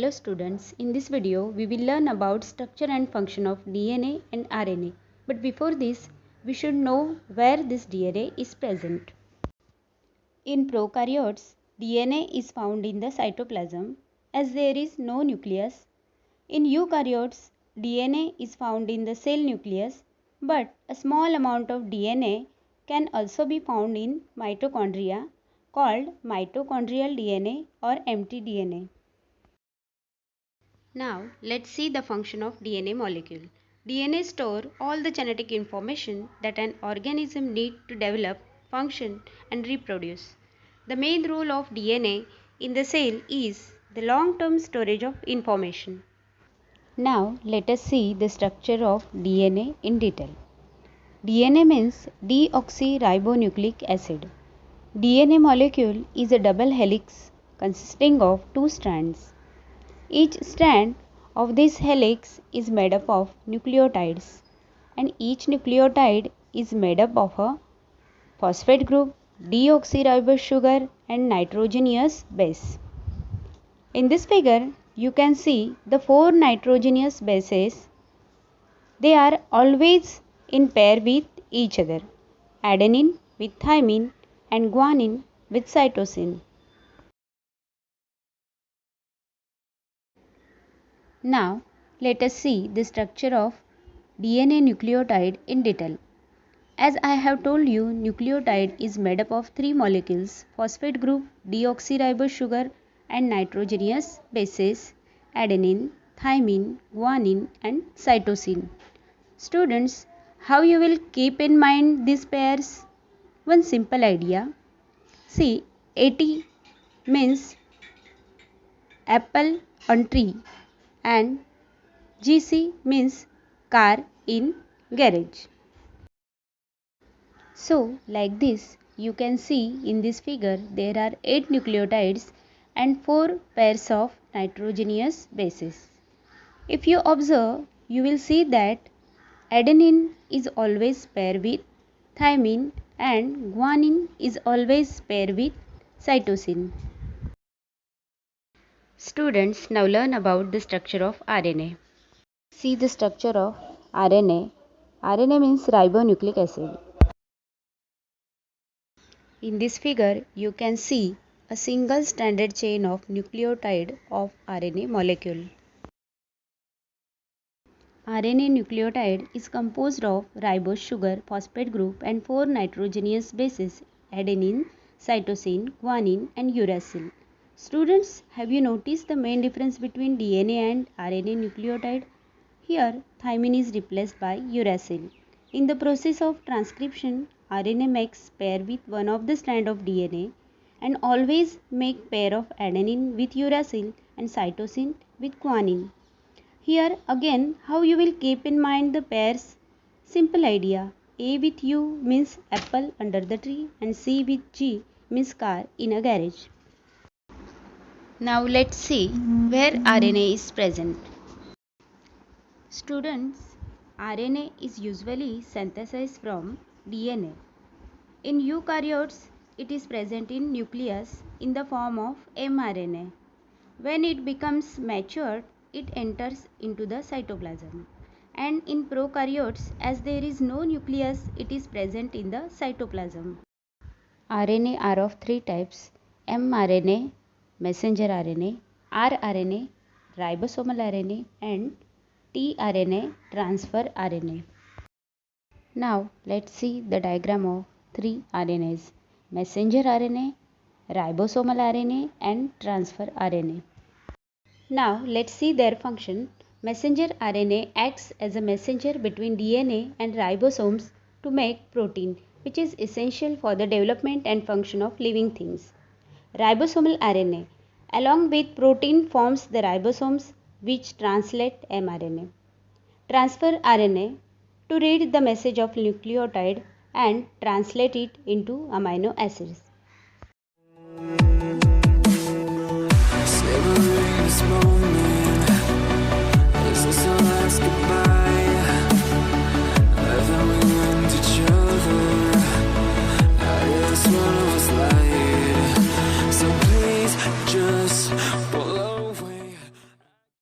Hello students, in this video we will learn about structure and function of DNA and RNA. But before this, we should know where this DNA is present. In prokaryotes, DNA is found in the cytoplasm as there is no nucleus. In eukaryotes, DNA is found in the cell nucleus, but a small amount of DNA can also be found in mitochondria called mitochondrial DNA or mtDNA. Now let's see the function of DNA molecule. DNA store all the genetic information that an organism needs to develop, function and reproduce. The main role of DNA in the cell is the long-term storage of information. Now let us see the structure of DNA in detail. DNA means deoxyribonucleic acid. DNA molecule is a double helix consisting of two strands. Each strand of this helix is made up of nucleotides, and each nucleotide is made up of a phosphate group, deoxyribose sugar and nitrogenous base. In this figure, you can see the four nitrogenous bases. They are always in pair with each other: adenine with thymine and guanine with cytosine. Now let us see the structure of DNA nucleotide in detail. As I have told you, nucleotide is made up of three molecules: phosphate group, deoxyribose sugar and nitrogenous bases: adenine, thymine, guanine and cytosine. Students, how you will keep in mind these pairs? One simple idea. See, AT means apple on tree and GC means car in garage. So like this, you can see in this figure there are 8 nucleotides and 4 pairs of nitrogenous bases. If you observe, you will see that adenine is always paired with thymine and guanine is always paired with cytosine. Students, now learn about the structure of RNA. See the structure of RNA. RNA means ribonucleic acid. In this figure, you can see a single stranded chain of nucleotide of RNA molecule. RNA nucleotide is composed of ribose sugar, phosphate group and 4 nitrogenous bases: adenine, cytosine, guanine and uracil. Students, have you noticed the main difference between DNA and RNA nucleotide? Here, thymine is replaced by uracil. In the process of transcription, RNA makes pair with one of the strand of DNA and always make pair of adenine with uracil and cytosine with guanine. Here again, how you will keep in mind the pairs? Simple idea. A with U means apple under the tree and C with G means car in a garage. Now let's see where RNA is present. Students, RNA is usually synthesized from DNA. In eukaryotes, it is present in nucleus in the form of mRNA. When it becomes matured, it enters into the cytoplasm. And in prokaryotes, as there is no nucleus, it is present in the cytoplasm. RNA are of three types: mRNA, messenger RNA, rRNA, ribosomal RNA and tRNA, transfer RNA. Now let's see the diagram of three RNAs: messenger RNA, ribosomal RNA and transfer RNA. Now let's see their function. Messenger RNA acts as a messenger between DNA and ribosomes to make protein, which is essential for the development and function of living things. Ribosomal RNA along with protein forms the ribosomes, which translate mRNA. Transfer RNA to read the message of nucleotide and translate it into amino acids. So please just